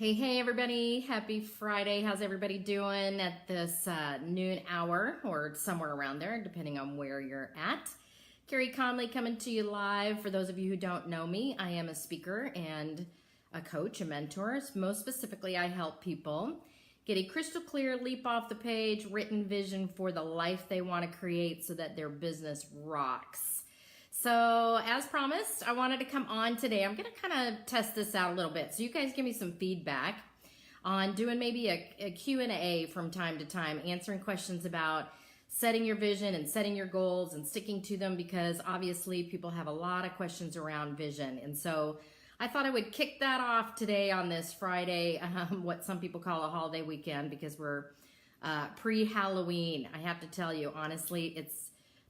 Hey, everybody. Happy Friday. How's everybody doing at this noon hour or somewhere around there, depending on where you're at? Carey Conley coming to you live. For those of you who don't know me, I am a speaker and a coach, a mentor. Most specifically, I help people get a crystal clear, leap off the page, written vision for the life they want to create so that their business rocks. So as promised, I wanted to come on today. I'm going to kind of test this out a little bit. So you guys give me some feedback on doing maybe a Q&A from time to time, answering questions about setting your vision and setting your goals and sticking to them, because obviously people have a lot of questions around vision. And so I thought I would kick that off today on this Friday, what some people call a holiday weekend, because we're pre-Halloween. I have to tell you, honestly, it's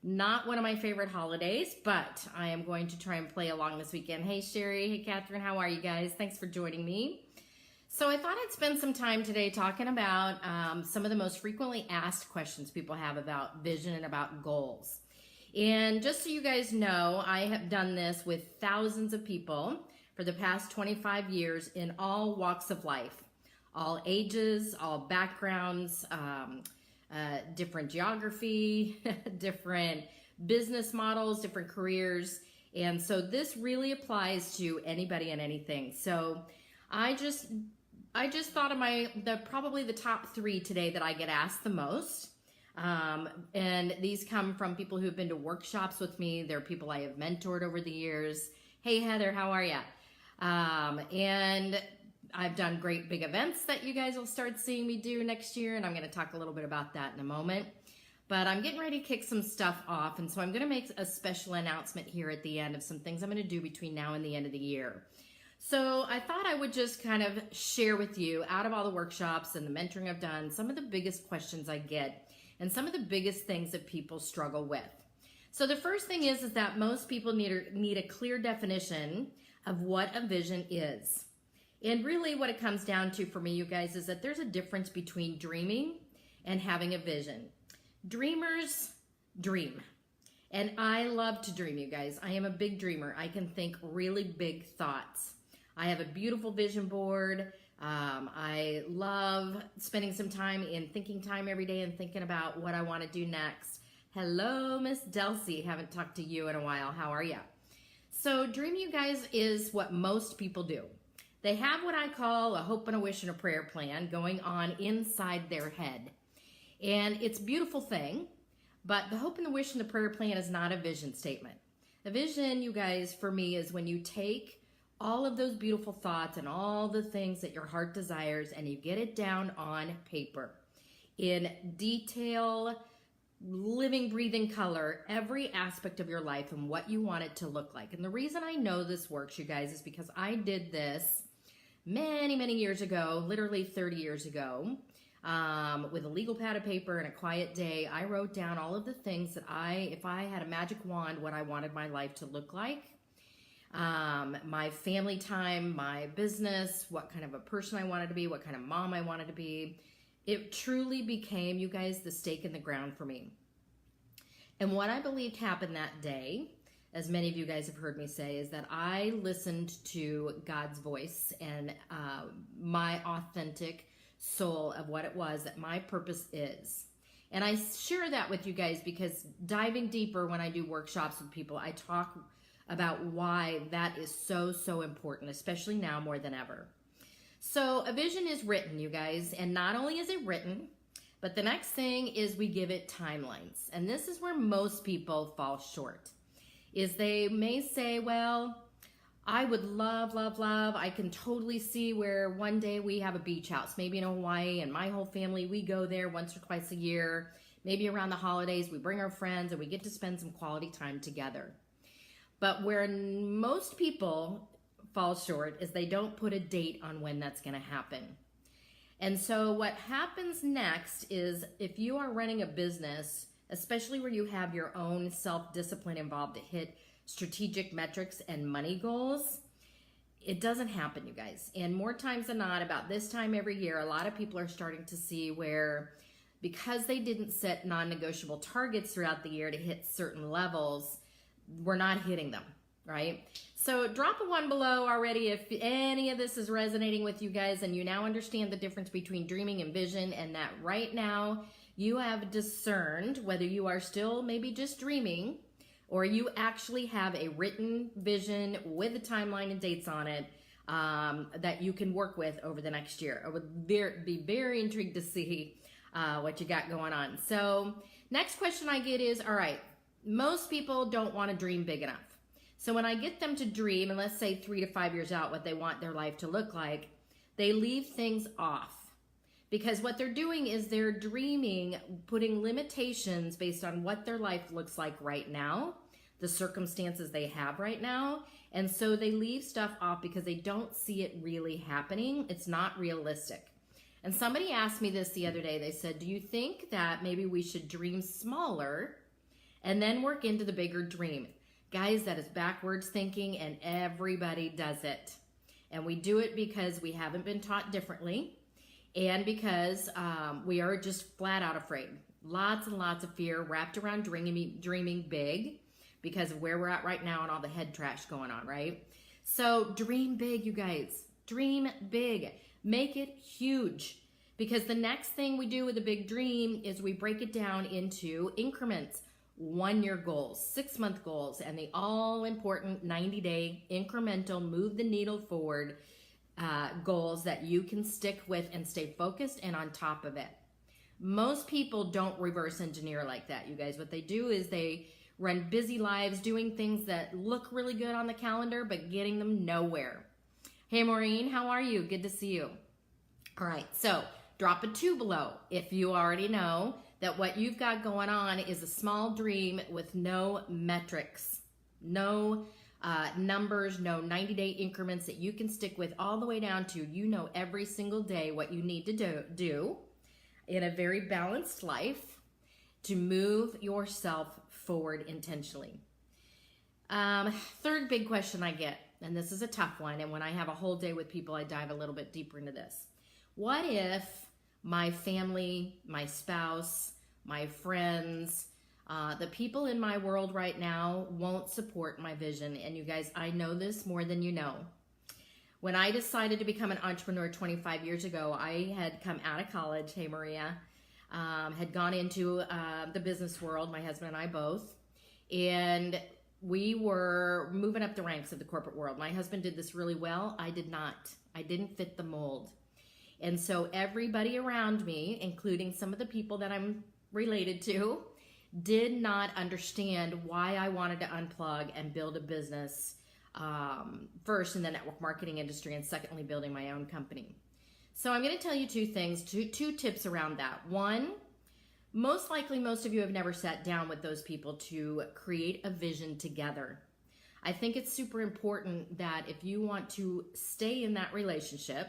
not one of my favorite holidays, but I am going to try and play along this weekend. Hey, Sherry. Hey, Catherine. How are you guys? Thanks for joining me. So I thought I'd spend some time today talking about some of the most frequently asked questions people have about vision and about goals. And just so you guys know, I have done this with thousands of people for the past 25 years in all walks of life, all ages, all backgrounds, different geography, different business models, different careers. And so this really applies to anybody and anything. So I just thought of probably the top three today that I get asked the most. And these come from people who've been to workshops with me. They're people I have mentored over the years. Hey, Heather, how are you? And I've done great big events that you guys will start seeing me do next year, and I'm going to talk a little bit about that in a moment. But I'm getting ready to kick some stuff off, and so I'm going to make a special announcement here at the end of some things I'm going to do between now and the end of the year. So I thought I would just kind of share with you, out of all the workshops and the mentoring I've done, some of the biggest questions I get and some of the biggest things that people struggle with. So the first thing is that most people need a clear definition of what a vision is. And really what it comes down to for me, you guys, is that there's a difference between dreaming and having a vision. Dreamers dream. And I love to dream, you guys. I am a big dreamer. I can think really big thoughts. I have a beautiful vision board. I love spending some time in thinking time every day and thinking about what I want to do next. Hello, Miss Delcy. Haven't talked to you in a while. How are you? So dreaming, you guys, is what most people do. They have what I call a hope and a wish and a prayer plan going on inside their head. And it's a beautiful thing, but the hope and the wish and the prayer plan is not a vision statement. A vision, you guys, for me, is when you take all of those beautiful thoughts and all the things that your heart desires and you get it down on paper in detail, living, breathing color, every aspect of your life and what you want it to look like. And the reason I know this works, you guys, is because I did this many years ago, literally 30 years ago, with a legal pad of paper and a quiet day. I wrote down all of the things that if I had a magic wand, what I wanted my life to look like, my family time, my business, what kind of a person I wanted to be, what kind of mom I wanted to be. It truly became, you guys, the stake in the ground for me. And what I believed happened that day, as many of you guys have heard me say, is that I listened to God's voice and my authentic soul of what it was that my purpose is. And I share that with you guys because diving deeper when I do workshops with people, I talk about why that is so important, especially now more than ever. So a vision is written, you guys, and not only is it written, but the next thing is we give it timelines. And this is where most people fall short. Is they may say, well, I would love, I can totally see where one day we have a beach house, maybe in Hawaii, and my whole family, we go there once or twice a year. Maybe around the holidays, we bring our friends and we get to spend some quality time together. But where most people fall short is they don't put a date on when that's going to happen. And so what happens next is if you are running a business, especially where you have your own self-discipline involved to hit strategic metrics and money goals, it doesn't happen, you guys. And more times than not, about this time every year, a lot of people are starting to see where, because they didn't set non-negotiable targets throughout the year to hit certain levels, we're not hitting them, right? So drop a 1 below already if any of this is resonating with you guys and you now understand the difference between dreaming and vision, and that right now you have discerned whether you are still maybe just dreaming or you actually have a written vision with a timeline and dates on it that you can work with over the next year. I would be very intrigued to see what you got going on. So next question I get is, all right, most people don't want to dream big enough. So when I get them to dream, and let's say 3 to 5 years out what they want their life to look like, they leave things off. Because what they're doing is they're dreaming, putting limitations based on what their life looks like right now, the circumstances they have right now. And so they leave stuff off because they don't see it really happening. It's not realistic. And somebody asked me this the other day. They said, do you think that maybe we should dream smaller and then work into the bigger dream? Guys, that is backwards thinking, and everybody does it. And we do it because we haven't been taught differently, and because we are just flat out afraid. Lots and lots of fear wrapped around dreaming big because of where we're at right now and all the head trash going on, right? So dream big, you guys. Dream big. Make it huge. Because the next thing we do with a big dream is we break it down into increments. 1-year goals, 6-month goals, and the all-important 90-day incremental move the needle forward goals that you can stick with and stay focused and on top of it. Most people don't reverse engineer like that, you guys. What they do is they run busy lives doing things that look really good on the calendar but getting them nowhere. Hey Maureen, how are you? Good to see you. All right, so drop a 2 below if you already know that what you've got going on is a small dream with no metrics, no numbers, no 90-day increments that you can stick with all the way down to, you know, every single day what you need to do in a very balanced life to move yourself forward intentionally. Third big question I get, and this is a tough one, and when I have a whole day with people, I dive a little bit deeper into this. What if my family, my spouse, my friends, the people in my world right now won't support my vision? And you guys, I know this more than you know. When I decided to become an entrepreneur 25 years ago, I had come out of college, hey Maria, had gone into the business world, my husband and I both, and we were moving up the ranks of the corporate world. My husband did this really well. I did not. I didn't fit the mold. And so everybody around me, including some of the people that I'm related to, did not understand why I wanted to unplug and build a business, first in the network marketing industry, and secondly, building my own company. So I'm going to tell you 2 things, two tips around that. One, most likely most of you have never sat down with those people to create a vision together. I think it's super important that if you want to stay in that relationship,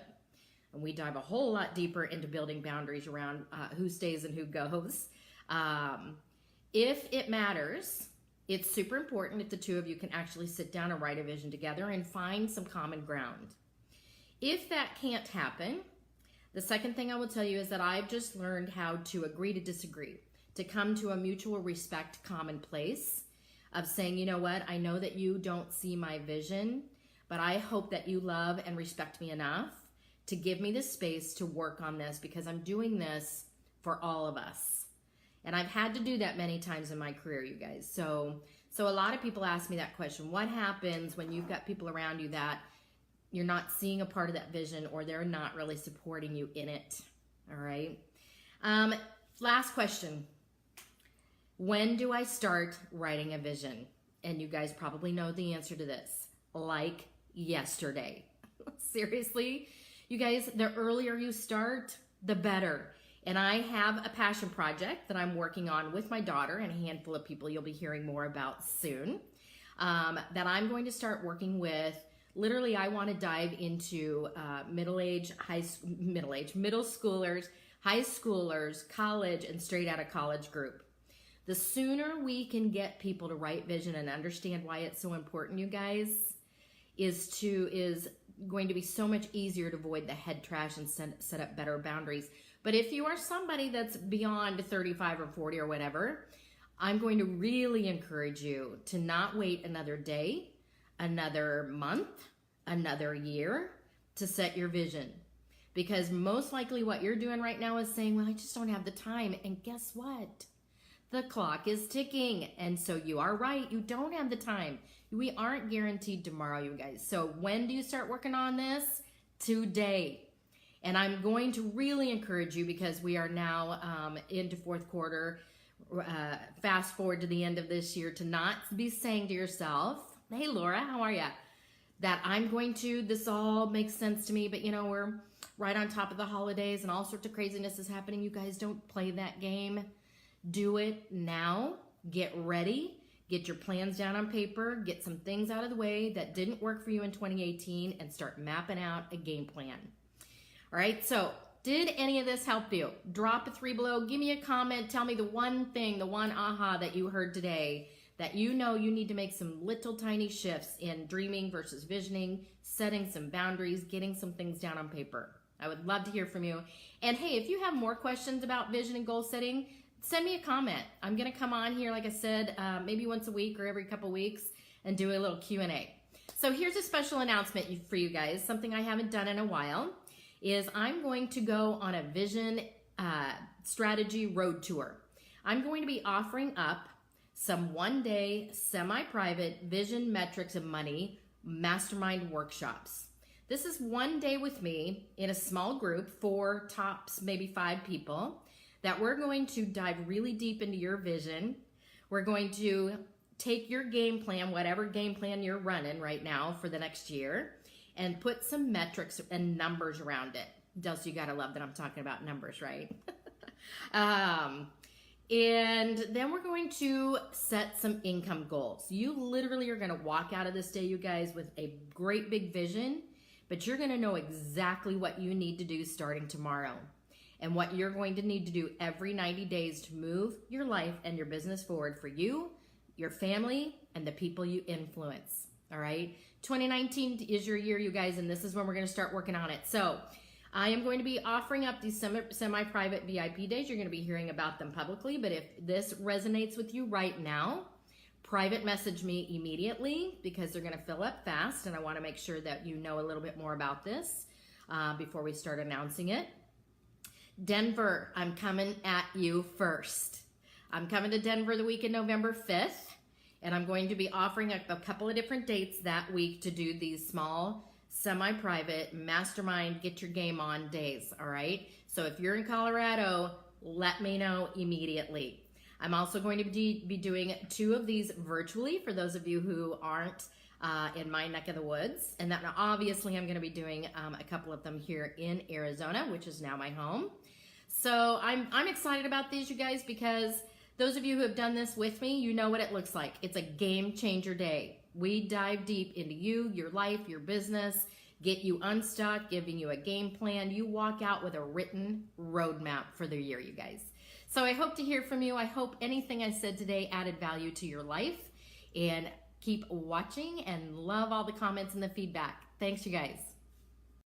and we dive a whole lot deeper into building boundaries around who stays and who goes. If it matters, it's super important if the 2 of you can actually sit down and write a vision together and find some common ground. If that can't happen, the second thing I will tell you is that I've just learned how to agree to disagree, to come to a mutual respect common place of saying, you know what, I know that you don't see my vision, but I hope that you love and respect me enough to give me the space to work on this, because I'm doing this for all of us. And I've had to do that many times in my career, you guys. So a lot of people ask me that question. What happens when you've got people around you that you're not seeing a part of that vision, or they're not really supporting you in it? All right. Last question. When do I start writing a vision? And you guys probably know the answer to this. Like yesterday. Seriously? You guys, the earlier you start, the better. And I have a passion project that I'm working on with my daughter and a handful of people you'll be hearing more about soon, that I'm going to start working with. Literally, I want to dive into middle schoolers, high schoolers, college, and straight out of college group. The sooner we can get people to write vision and understand why it's so important, you guys, is going to be so much easier to avoid the head trash and set up better boundaries. But if you are somebody that's beyond 35 or 40 or whatever, I'm going to really encourage you to not wait another day another month, another year to set your vision. Because most likely what you're doing right now is saying, well, I just don't have the time. And guess what? The clock is ticking. And so you are right. You don't have the time. We aren't guaranteed tomorrow, you guys. So when do you start working on this? Today. And I'm going to really encourage you, because we are now into fourth quarter, fast forward to the end of this year, to not be saying to yourself, hey, Laura, how are you? That I'm going to, this all makes sense to me, but you know, we're right on top of the holidays and all sorts of craziness is happening. You guys don't play that game. Do it now. Get ready. Get your plans down on paper. Get some things out of the way that didn't work for you in 2018 and start mapping out a game plan. All right, so did any of this help you? Drop a 3 below. Give me a comment. Tell me the one thing, the one aha that you heard today that you know you need to make some little tiny shifts in dreaming versus visioning, setting some boundaries, getting some things down on paper. I would love to hear from you. And hey, if you have more questions about vision and goal setting, send me a comment. I'm gonna come on here, like I said, maybe once a week or every couple weeks and do a little Q&A. So here's a special announcement for you guys, something I haven't done in a while, is I'm going to go on a vision strategy road tour. I'm going to be offering up some one-day, semi-private vision, metrics, and money mastermind workshops. This is one day with me in a small group, 4 tops, maybe 5 people, that we're going to dive really deep into your vision. We're going to take your game plan, whatever game plan you're running right now for the next year, and put some metrics and numbers around it. Dulce, you gotta love that I'm talking about numbers, right? And then we're going to set some income goals. You literally are going to walk out of this day, you guys, with a great big vision, but you're going to know exactly what you need to do starting tomorrow and what you're going to need to do every 90 days to move your life and your business forward for you, your family, and the people you influence. All right. 2019 is your year, you guys, and this is when we're going to start working on it. So I am going to be offering up these semi-private VIP days. You're going to be hearing about them publicly, but if this resonates with you right now, private message me immediately, because they're going to fill up fast, and I want to make sure that you know a little bit more about this before we start announcing it. Denver, I'm coming at you first. I'm coming to Denver the week of November 5th, and I'm going to be offering a couple of different dates that week to do these small semi-private mastermind get your game on days. All right, so if you're in Colorado, let me know immediately. I'm also going to be doing 2 of these virtually for those of you who aren't in my neck of the woods, and then obviously I'm going to be doing a couple of them here in Arizona, which is now my home. So I'm excited about these, you guys, because those of you who have done this with me, you know what it looks like. It's a game changer day. We dive deep into you, your life, your business, get you unstuck, giving you a game plan. You walk out with a written roadmap for the year, you guys. So I hope to hear from you. I hope anything I said today added value to your life. And keep watching and love all the comments and the feedback. Thanks, you guys.